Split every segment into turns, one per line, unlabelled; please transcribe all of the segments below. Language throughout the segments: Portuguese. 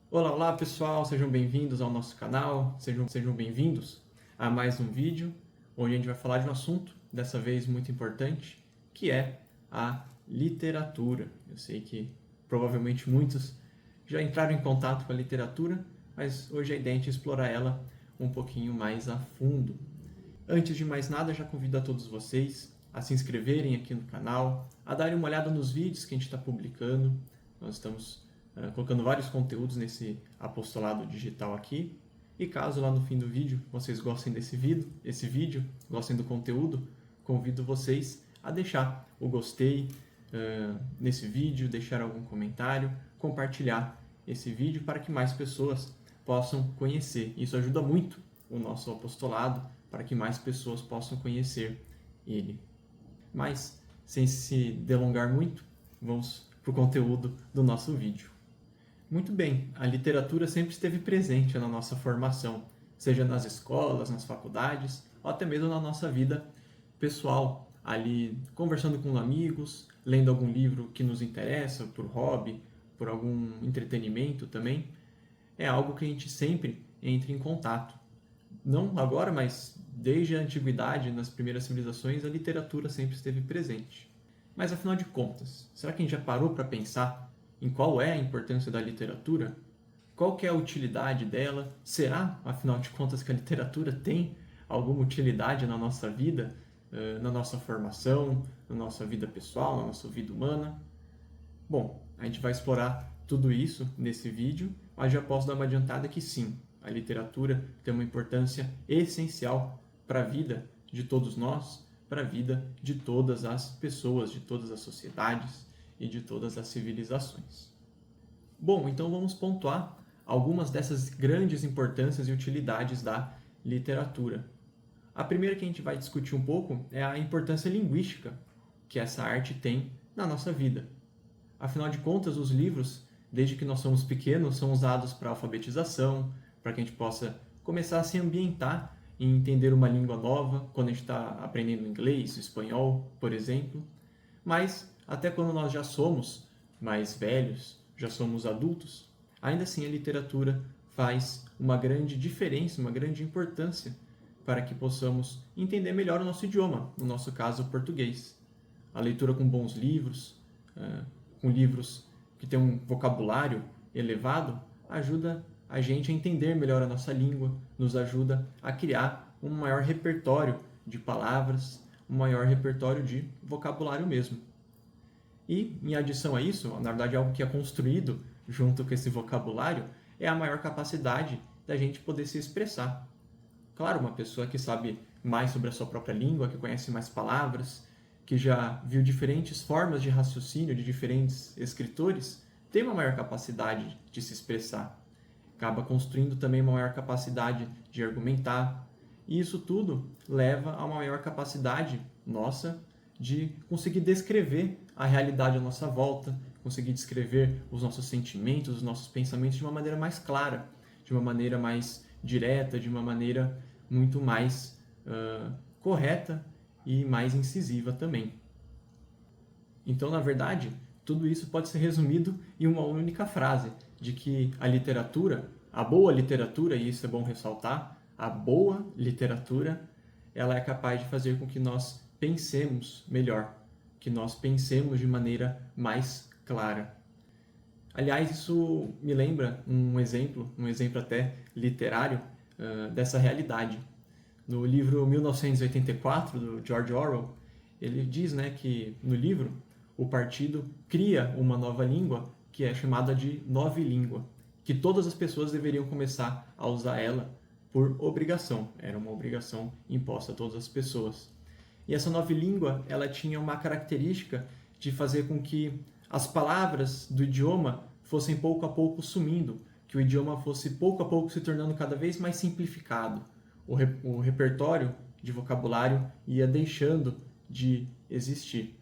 Olá, olá pessoal, sejam bem-vindos ao nosso canal, sejam bem-vindos a mais um vídeo onde a gente vai falar de um assunto, dessa vez muito importante, que é a literatura. Eu sei que provavelmente muitos já entraram em contato com a literatura, mas hoje a ideia é a gente explorar ela um pouquinho mais a fundo. Antes de mais nada, já convido a todos vocês a se inscreverem aqui no canal, a darem uma olhada nos vídeos que a gente está publicando. Nós estamos colocando vários conteúdos nesse apostolado digital aqui. E caso lá no fim do vídeo vocês gostem desse vídeo, gostem do conteúdo, convido vocês a deixar o gostei nesse vídeo, deixar algum comentário, compartilhar esse vídeo para que mais pessoas possam conhecer. Isso ajuda muito o nosso apostolado para que mais pessoas possam conhecer ele. Mas, sem se delongar muito, vamos para o conteúdo do nosso vídeo. Muito bem, a literatura sempre esteve presente na nossa formação, seja nas escolas, nas faculdades, ou até mesmo na nossa vida pessoal, ali conversando com amigos, lendo algum livro que nos interessa, por hobby, por algum entretenimento também. É algo que a gente sempre entra em contato. Não agora, mas desde a antiguidade, nas primeiras civilizações, a literatura sempre esteve presente. Mas afinal de contas, será que a gente já parou para pensar em qual é a importância da literatura? Qual que é a utilidade dela? Será, afinal de contas, que a literatura tem alguma utilidade na nossa vida, na nossa formação, na nossa vida pessoal, na nossa vida humana? Bom, a gente vai explorar tudo isso nesse vídeo, mas já posso dar uma adiantada que sim, a literatura tem uma importância essencial para a vida de todos nós, para a vida de todas as pessoas, de todas as sociedades e de todas as civilizações. Bom, então vamos pontuar algumas dessas grandes importâncias e utilidades da literatura. A primeira que a gente vai discutir um pouco é a importância linguística que essa arte tem na nossa vida. Afinal de contas, os livros, desde que nós somos pequenos, são usados para alfabetização, para que a gente possa começar a se ambientar e entender uma língua nova, quando a gente está aprendendo inglês, espanhol, por exemplo. Mas, até quando nós já somos mais velhos, já somos adultos, ainda assim a literatura faz uma grande diferença, uma grande importância para que possamos entender melhor o nosso idioma, no nosso caso, o português. A leitura com bons livros, com livros que têm um vocabulário elevado, ajuda a gente a entender melhor a nossa língua, nos ajuda a criar um maior repertório de palavras, um maior repertório de vocabulário mesmo. E, em adição a isso, na verdade algo que é construído junto com esse vocabulário, é a maior capacidade da gente poder se expressar. Claro, uma pessoa que sabe mais sobre a sua própria língua, que conhece mais palavras, que já viu diferentes formas de raciocínio de diferentes escritores, tem uma maior capacidade de se expressar. Acaba construindo também uma maior capacidade de argumentar. E isso tudo leva a uma maior capacidade nossa de conseguir descrever a realidade à nossa volta, conseguir descrever os nossos sentimentos, os nossos pensamentos de uma maneira mais clara, de uma maneira mais direta, de uma maneira muito mais correta e mais incisiva também. Então, na verdade, tudo isso pode ser resumido em uma única frase, de que a literatura, a boa literatura, e isso é bom ressaltar, a boa literatura, ela é capaz de fazer com que nós pensemos melhor, que nós pensemos de maneira mais clara. Aliás, isso me lembra um exemplo até literário dessa realidade. No livro 1984, do George Orwell, ele diz, que no livro o partido cria uma nova língua que é chamada de novilíngua, que todas as pessoas deveriam começar a usar ela por obrigação. Era uma obrigação imposta a todas as pessoas. E essa novilíngua, ela tinha uma característica de fazer com que as palavras do idioma fossem pouco a pouco sumindo, que o idioma fosse pouco a pouco se tornando cada vez mais simplificado. O repertório de vocabulário ia deixando de existir.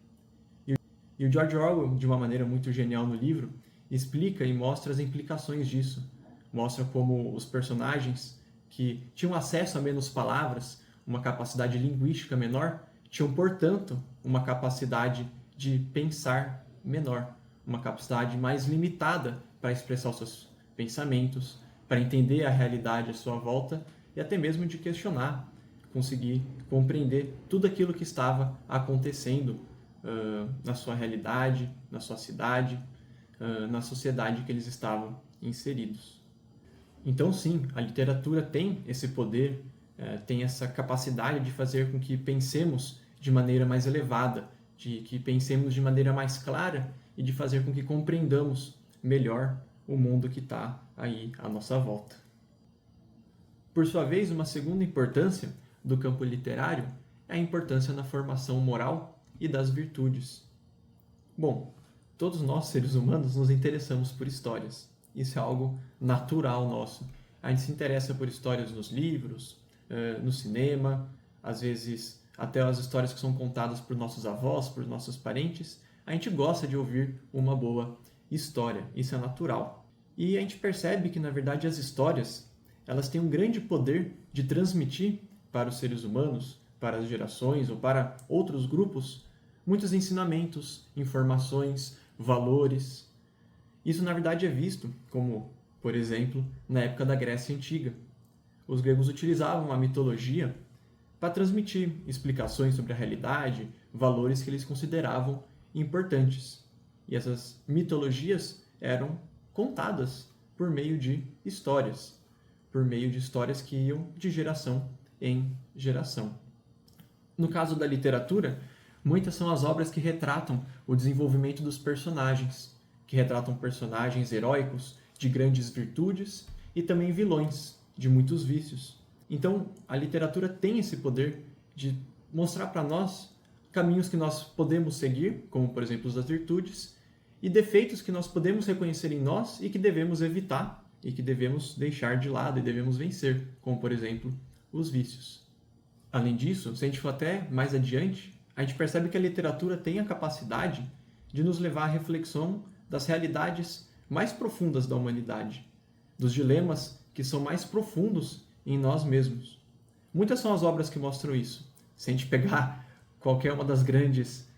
E o George Orwell, de uma maneira muito genial no livro, explica e mostra as implicações disso. Mostra como os personagens que tinham acesso a menos palavras, uma capacidade linguística menor, tinham, portanto, uma capacidade de pensar menor, uma capacidade mais limitada para expressar os seus pensamentos, para entender a realidade à sua volta e até mesmo de questionar, conseguir compreender tudo aquilo que estava acontecendo na sua realidade, na sua cidade, na sociedade que eles estavam inseridos. Então, sim, a literatura tem esse poder, tem essa capacidade de fazer com que pensemos de maneira mais elevada, de que pensemos de maneira mais clara e de fazer com que compreendamos melhor o mundo que está aí à nossa volta. Por sua vez, uma segunda importância do campo literário é a importância na formação moral e das virtudes. Bom, todos nós, seres humanos, nos interessamos por histórias. Isso é algo natural nosso. A gente se interessa por histórias nos livros, no cinema, às vezes até as histórias que são contadas por nossos avós, por nossos parentes. A gente gosta de ouvir uma boa história. Isso é natural. E a gente percebe que, na verdade, as histórias elas têm um grande poder de transmitir para os seres humanos, para as gerações ou para outros grupos, muitos ensinamentos, informações, valores. Isso, na verdade, é visto como, por exemplo, na época da Grécia Antiga. Os gregos utilizavam a mitologia para transmitir explicações sobre a realidade, valores que eles consideravam importantes. E essas mitologias eram contadas por meio de histórias que iam de geração em geração. No caso da literatura, muitas são as obras que retratam o desenvolvimento dos personagens, que retratam personagens heróicos de grandes virtudes e também vilões de muitos vícios. Então, a literatura tem esse poder de mostrar para nós caminhos que nós podemos seguir, como por exemplo os das virtudes, e defeitos que nós podemos reconhecer em nós e que devemos evitar e que devemos deixar de lado e devemos vencer, como por exemplo os vícios. Além disso, se a gente for até mais adiante, a gente percebe que a literatura tem a capacidade de nos levar à reflexão das realidades mais profundas da humanidade, dos dilemas que são mais profundos em nós mesmos. Muitas são as obras que mostram isso. Se a gente pegar qualquer uma das grandes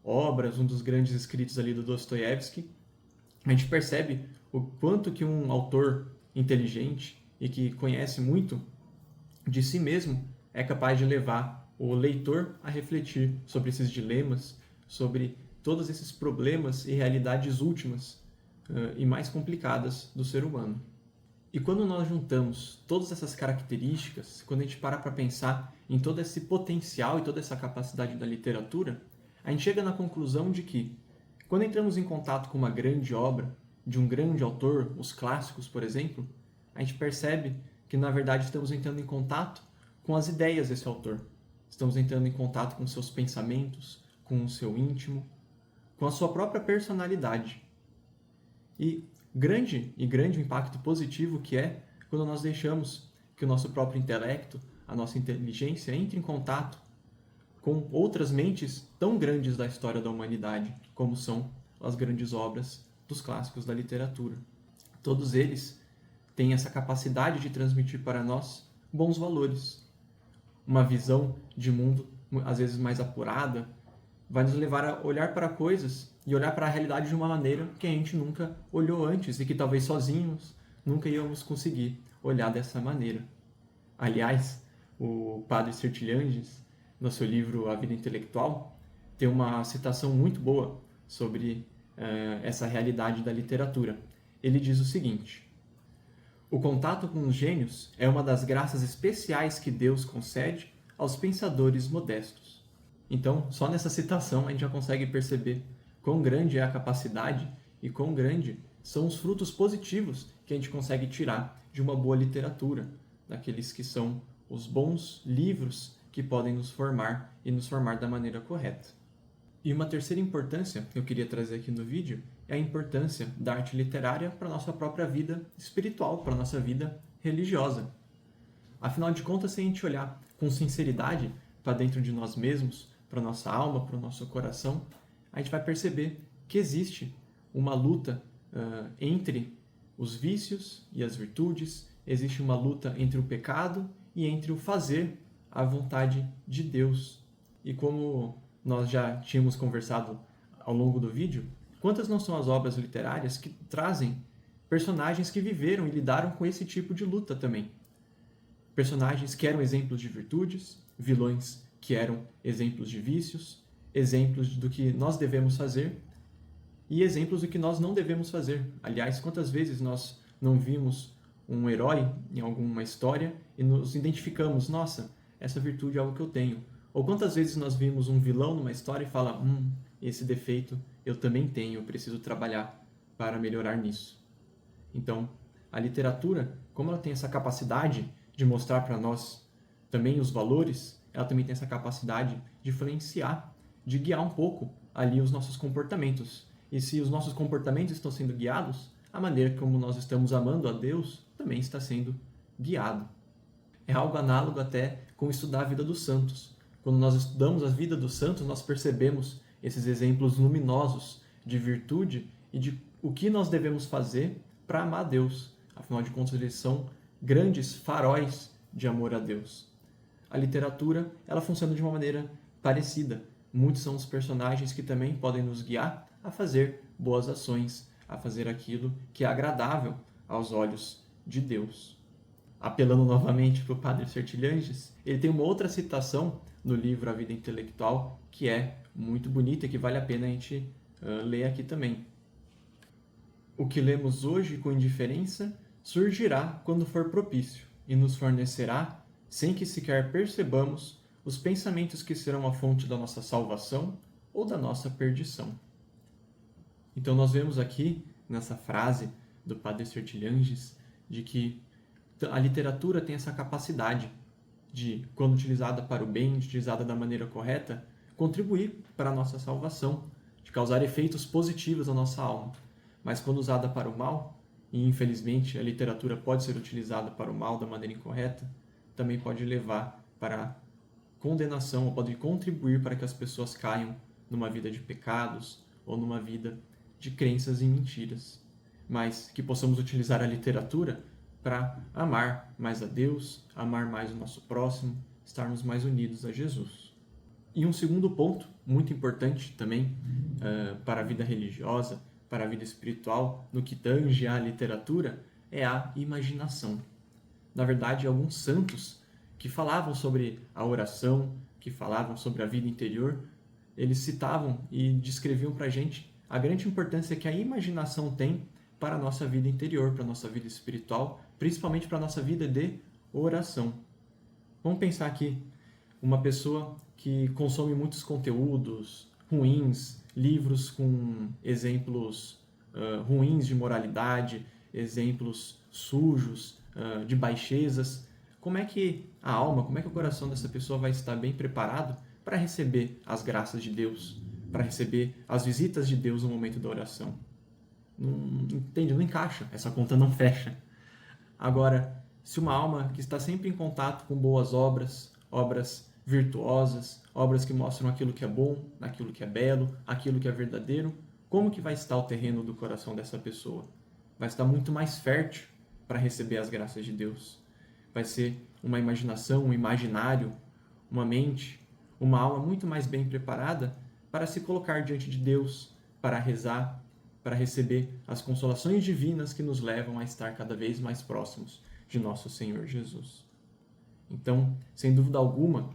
obras, um dos grandes escritos ali do Dostoiévski, a gente percebe o quanto que um autor inteligente e que conhece muito de si mesmo é capaz de levar o leitor a refletir sobre esses dilemas, sobre todos esses problemas e realidades últimas e mais complicadas do ser humano. E quando nós juntamos todas essas características, quando a gente para pensar em todo esse potencial e toda essa capacidade da literatura, a gente chega na conclusão de que, quando entramos em contato com uma grande obra, de um grande autor, os clássicos, por exemplo, a gente percebe que, na verdade, estamos entrando em contato com as ideias desse autor. Estamos entrando em contato com seus pensamentos, com o seu íntimo, com a sua própria personalidade. E grande o impacto positivo que é quando nós deixamos que o nosso próprio intelecto, a nossa inteligência, entre em contato com outras mentes tão grandes da história da humanidade, como são as grandes obras dos clássicos da literatura. Todos eles têm essa capacidade de transmitir para nós bons valores. Uma visão de mundo, às vezes mais apurada, vai nos levar a olhar para coisas e olhar para a realidade de uma maneira que a gente nunca olhou antes e que talvez sozinhos nunca íamos conseguir olhar dessa maneira. Aliás, o padre Sertilhanges, no seu livro A Vida Intelectual, tem uma citação muito boa sobre essa realidade da literatura. Ele diz o seguinte: o contato com os gênios é uma das graças especiais que Deus concede aos pensadores modestos. Então, só nessa citação a gente já consegue perceber quão grande é a capacidade e quão grande são os frutos positivos que a gente consegue tirar de uma boa literatura, daqueles que são os bons livros que podem nos formar e nos formar da maneira correta. E uma terceira importância que eu queria trazer aqui no vídeo é a importância da arte literária para a nossa própria vida espiritual, para a nossa vida religiosa. Afinal de contas, se a gente olhar com sinceridade para dentro de nós mesmos, para a nossa alma, para o nosso coração, a gente vai perceber que existe uma luta entre os vícios e as virtudes, existe uma luta entre o pecado e entre o fazer a vontade de Deus. E como nós já tínhamos conversado ao longo do vídeo, quantas não são as obras literárias que trazem personagens que viveram e lidaram com esse tipo de luta também. Personagens que eram exemplos de virtudes, vilões que eram exemplos de vícios, exemplos do que nós devemos fazer e exemplos do que nós não devemos fazer. Aliás, quantas vezes nós não vimos um herói em alguma história e nos identificamos, nossa, essa virtude é algo que eu tenho. Ou quantas vezes nós vimos um vilão numa história e fala, esse defeito eu também tenho, eu preciso trabalhar para melhorar nisso. Então, a literatura, como ela tem essa capacidade de mostrar para nós também os valores, ela também tem essa capacidade de influenciar, de guiar um pouco ali os nossos comportamentos. E se os nossos comportamentos estão sendo guiados, a maneira como nós estamos amando a Deus também está sendo guiado. É algo análogo até com estudar a vida dos santos. Quando nós estudamos a vida dos santos, nós percebemos esses exemplos luminosos de virtude e de o que nós devemos fazer para amar a Deus. Afinal de contas, eles são grandes faróis de amor a Deus. A literatura, ela funciona de uma maneira parecida. Muitos são os personagens que também podem nos guiar a fazer boas ações, a fazer aquilo que é agradável aos olhos de Deus. Apelando novamente para o Padre Sertilhanges, ele tem uma outra citação no livro A Vida Intelectual que é muito bonita e que vale a pena a gente ler aqui também. O que lemos hoje com indiferença surgirá quando for propício e nos fornecerá, sem que sequer percebamos, os pensamentos que serão a fonte da nossa salvação ou da nossa perdição. Então nós vemos aqui, nessa frase do Padre Sertilhanges, de que a literatura tem essa capacidade de, quando utilizada para o bem, utilizada da maneira correta, contribuir para a nossa salvação, de causar efeitos positivos na nossa alma. Mas quando usada para o mal, e infelizmente a literatura pode ser utilizada para o mal da maneira incorreta, também pode levar para a condenação, ou pode contribuir para que as pessoas caiam numa vida de pecados ou numa vida de crenças e mentiras. Mas que possamos utilizar a literatura para amar mais a Deus, amar mais o nosso próximo, estarmos mais unidos a Jesus. E um segundo ponto, muito importante também para a vida religiosa, para a vida espiritual, no que tange à literatura, é a imaginação. Na verdade, alguns santos que falavam sobre a oração, que falavam sobre a vida interior, eles citavam e descreviam para a gente a grande importância que a imaginação tem para a nossa vida interior, para a nossa vida espiritual, principalmente para a nossa vida de oração. Vamos pensar aqui, uma pessoa que consome muitos conteúdos ruins, livros com exemplos ruins de moralidade, exemplos sujos, de baixezas. Como é que a alma, como é que o coração dessa pessoa vai estar bem preparado para receber as graças de Deus, para receber as visitas de Deus no momento da oração? Não encaixa, essa conta não fecha. Agora, se uma alma que está sempre em contato com boas obras, obras virtuosas, obras que mostram aquilo que é bom, aquilo que é belo, aquilo que é verdadeiro, como que vai estar o terreno do coração dessa pessoa? Vai estar muito mais fértil para receber as graças de Deus. Vai ser uma imaginação, um imaginário, uma mente, uma alma muito mais bem preparada para se colocar diante de Deus, para rezar, para receber as consolações divinas que nos levam a estar cada vez mais próximos de nosso Senhor Jesus. Então, sem dúvida alguma,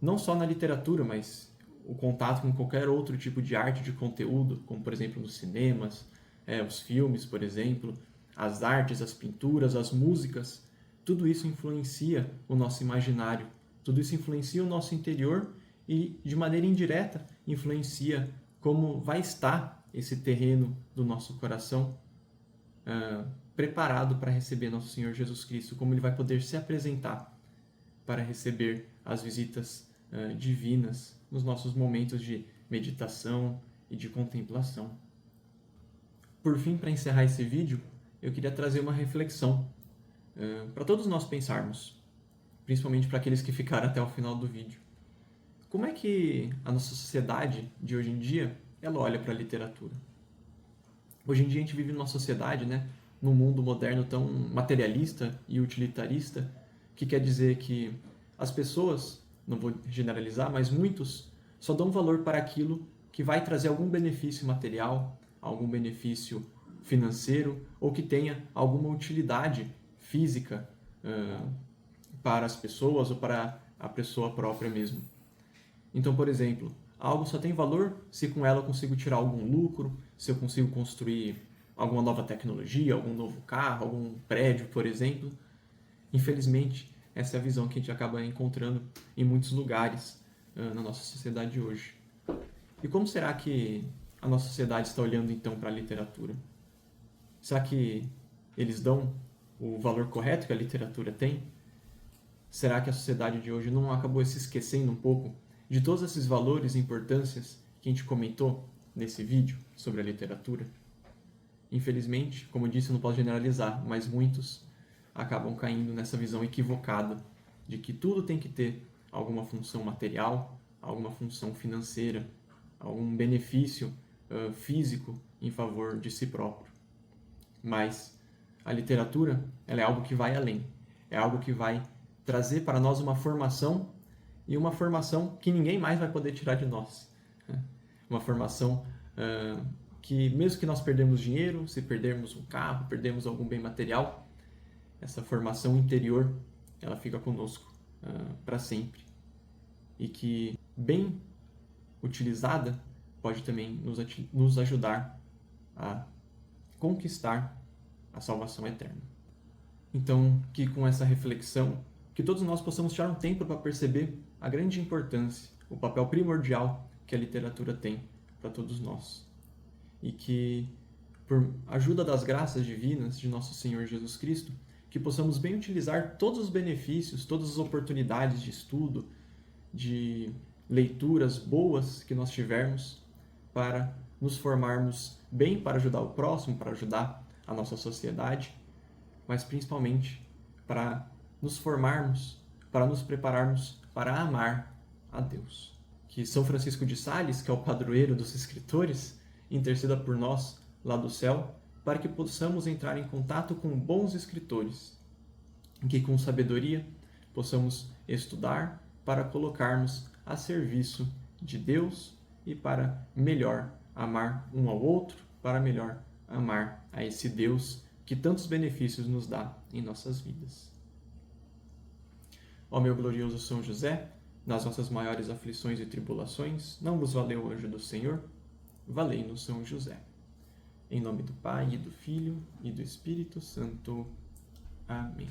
não só na literatura, mas o contato com qualquer outro tipo de arte de conteúdo, como por exemplo nos cinemas, os filmes, por exemplo, as artes, as pinturas, as músicas, tudo isso influencia o nosso imaginário, tudo isso influencia o nosso interior e, de maneira indireta, influencia como vai estar esse terreno do nosso coração preparado para receber nosso Senhor Jesus Cristo, como ele vai poder se apresentar para receber as visitas divinas nos nossos momentos de meditação e de contemplação. Por fim, para encerrar esse vídeo, eu queria trazer uma reflexão para todos nós pensarmos, principalmente para aqueles que ficaram até o final do vídeo. Como é que a nossa sociedade de hoje em dia ela olha para a literatura? Hoje em dia a gente vive numa sociedade, num mundo moderno tão materialista e utilitarista, que quer dizer que as pessoas, não vou generalizar, mas muitos, só dão valor para aquilo que vai trazer algum benefício material, algum benefício financeiro ou que tenha alguma utilidade física para as pessoas ou para a pessoa própria mesmo. Então, por exemplo, algo só tem valor se com ela eu consigo tirar algum lucro, se eu consigo construir alguma nova tecnologia, algum novo carro, algum prédio, por exemplo. Infelizmente, essa é a visão que a gente acaba encontrando em muitos lugares na nossa sociedade hoje. E como será que a nossa sociedade está olhando então para a literatura? Será que eles dão o valor correto que a literatura tem? Será que a sociedade de hoje não acabou se esquecendo um pouco de todos esses valores e importâncias que a gente comentou nesse vídeo sobre a literatura? Infelizmente, como eu disse, eu não posso generalizar, mas muitos acabam caindo nessa visão equivocada de que tudo tem que ter alguma função material, alguma função financeira, algum benefício físico em favor de si próprio. Mas a literatura, ela é algo que vai além, é algo que vai trazer para nós uma formação e uma formação que ninguém mais vai poder tirar de nós. Uma formação que mesmo que nós perdermos dinheiro, se perdermos um carro, perdermos algum bem material, essa formação interior, ela fica conosco para sempre. E que, bem utilizada, pode também nos ajudar a conquistar a salvação eterna. Então, que com essa reflexão, que todos nós possamos tirar um tempo para perceber a grande importância, o papel primordial que a literatura tem para todos nós. E que, por ajuda das graças divinas de nosso Senhor Jesus Cristo, que possamos bem utilizar todos os benefícios, todas as oportunidades de estudo, de leituras boas que nós tivermos para nos formarmos bem, para ajudar o próximo, para ajudar a nossa sociedade, mas principalmente para nos formarmos, para nos prepararmos para amar a Deus. Que São Francisco de Sales, que é o padroeiro dos escritores, interceda por nós lá do céu, para que possamos entrar em contato com bons escritores, que com sabedoria possamos estudar para colocarmos a serviço de Deus e para melhor amar um ao outro, para melhor amar a esse Deus que tantos benefícios nos dá em nossas vidas. Ó meu glorioso São José, nas nossas maiores aflições e tribulações, não vos valeu o anjo do Senhor? Valei-nos São José. Em nome do Pai, e do Filho, e do Espírito Santo. Amém.